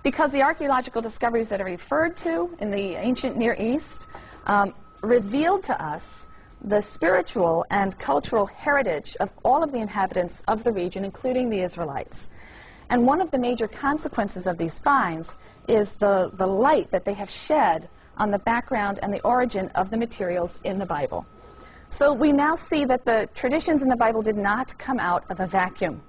because the archaeological discoveries that are referred to in the ancient Near East revealed to us the spiritual and cultural heritage of all of the inhabitants of the region, including the Israelites. And one of the major consequences of these finds is the light that they have shed on the background and the origin of the materials in the Bible. So we now see that the traditions in the Bible did not come out of a vacuum.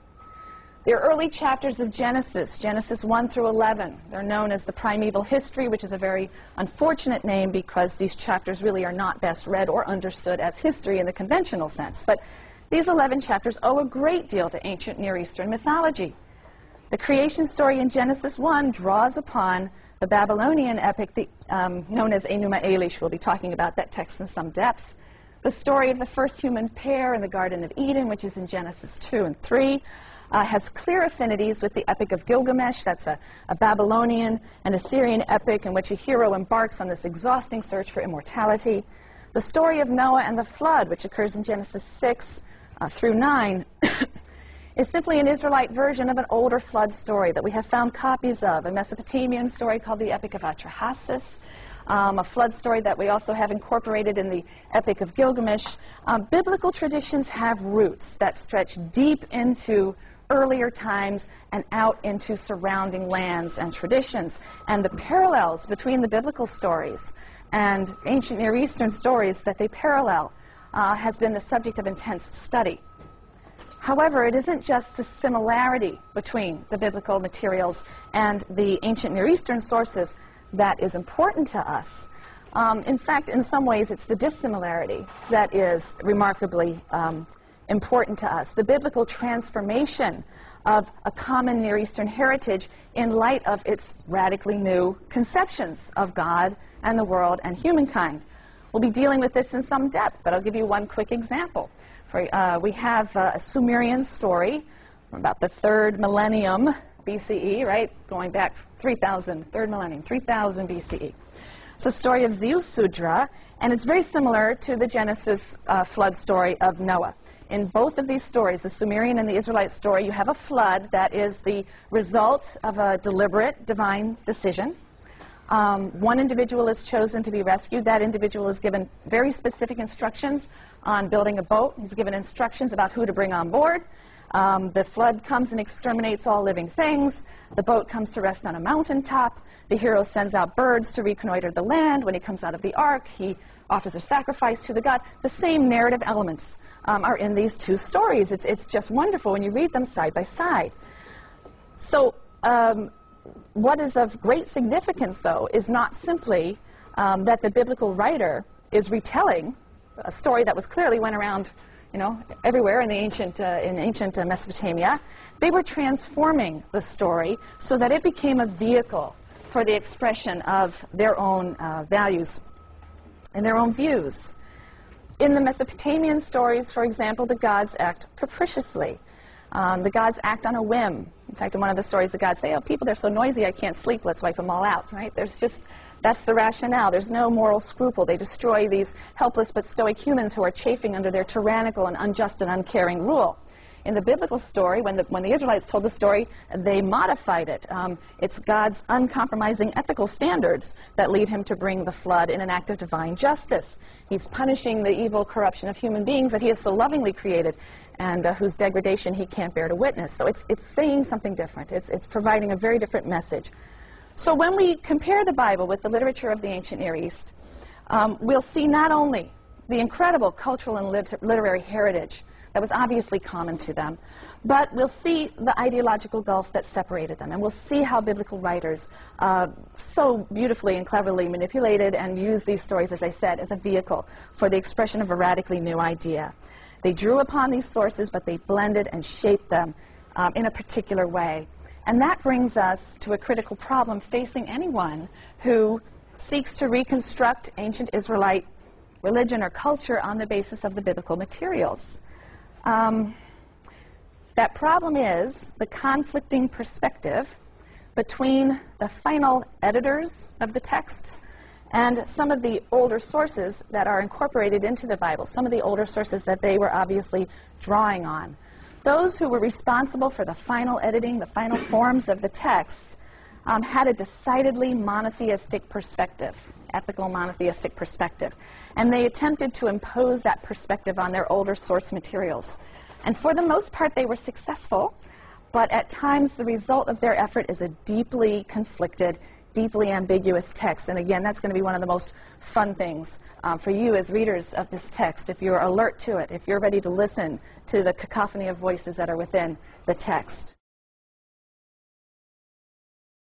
The early chapters of Genesis, Genesis 1 through 11, they're known as the primeval history, which is a very unfortunate name because these chapters really are not best read or understood as history in the conventional sense. But these 11 chapters owe a great deal to ancient Near Eastern mythology. The creation story in Genesis 1 draws upon the Babylonian epic known as Enuma Elish. We'll be talking about that text in some depth. The story of the first human pair in the Garden of Eden, which is in Genesis 2 and 3, has clear affinities with the epic of Gilgamesh. That's a Babylonian and Assyrian epic in which a hero embarks on this exhausting search for immortality. The story of Noah and the flood, which occurs in Genesis 6 through 9, is simply an Israelite version of an older flood story that we have found copies of, a Mesopotamian story called the Epic of Atrahasis, a flood story that we also have incorporated in the Epic of Gilgamesh. Biblical traditions have roots that stretch deep into earlier times and out into surrounding lands and traditions. And the parallels between the biblical stories and ancient Near Eastern stories that they parallel has been the subject of intense study. However, it isn't just the similarity between the biblical materials and the ancient Near Eastern sources that is important to us. In fact, in some ways, it's the dissimilarity that is remarkably important to us. The biblical transformation of a common Near Eastern heritage in light of its radically new conceptions of God and the world and humankind. We'll be dealing with this in some depth, but I'll give you one quick example. We have a Sumerian story from about the 3rd millennium BCE, right? Going back 3,000, 3rd millennium, 3,000 BCE. It's a story of Ziusudra, and it's very similar to the Genesis flood story of Noah. In both of these stories, the Sumerian and the Israelite story, you have a flood that is the result of a deliberate divine decision. One individual is chosen to be rescued. That individual is given very specific instructions on building a boat. He's given instructions about who to bring on board. The flood comes and exterminates all living things. The boat comes to rest on a mountaintop. The hero sends out birds to reconnoiter the land. When he comes out of the ark, he offers a sacrifice to the god. The same narrative elements are in these two stories. It's just wonderful when you read them side by side. So what is of great significance, though, is not simply that the biblical writer is retelling a story that was clearly went around, everywhere in the ancient Mesopotamia. They were transforming the story so that it became a vehicle for the expression of their own values and their own views. In the Mesopotamian stories, for example, the gods act capriciously. The gods act on a whim. In fact, in one of the stories, the gods say, "Oh, people, they're so noisy, I can't sleep. Let's wipe them all out." Right? That's the rationale. There's no moral scruple. They destroy these helpless but stoic humans who are chafing under their tyrannical and unjust and uncaring rule. In the biblical story, when the Israelites told the story, they modified it. It's God's uncompromising ethical standards that lead him to bring the flood in an act of divine justice. He's punishing the evil corruption of human beings that he has so lovingly created and whose degradation he can't bear to witness. So it's saying something different. It's providing a very different message. So when we compare the Bible with the literature of the ancient Near East, we'll see not only the incredible cultural and literary heritage that was obviously common to them, but we'll see the ideological gulf that separated them, and we'll see how biblical writers so beautifully and cleverly manipulated and used these stories, as I said, as a vehicle for the expression of a radically new idea. They drew upon these sources, but they blended and shaped them in a particular way. And that brings us to a critical problem facing anyone who seeks to reconstruct ancient Israelite religion or culture on the basis of the biblical materials. That problem is the conflicting perspective between the final editors of the text and some of the older sources that are incorporated into the Bible, some of the older sources that they were obviously drawing on. Those who were responsible for the final editing, the final forms of the texts, had a decidedly monotheistic perspective, ethical monotheistic perspective. And they attempted to impose that perspective on their older source materials. And for the most part, they were successful, but at times the result of their effort is a deeply conflicted, deeply ambiguous text. And again, that's going to be one of the most fun things for you as readers of this text, if you're alert to it, if you're ready to listen to the cacophony of voices that are within the text.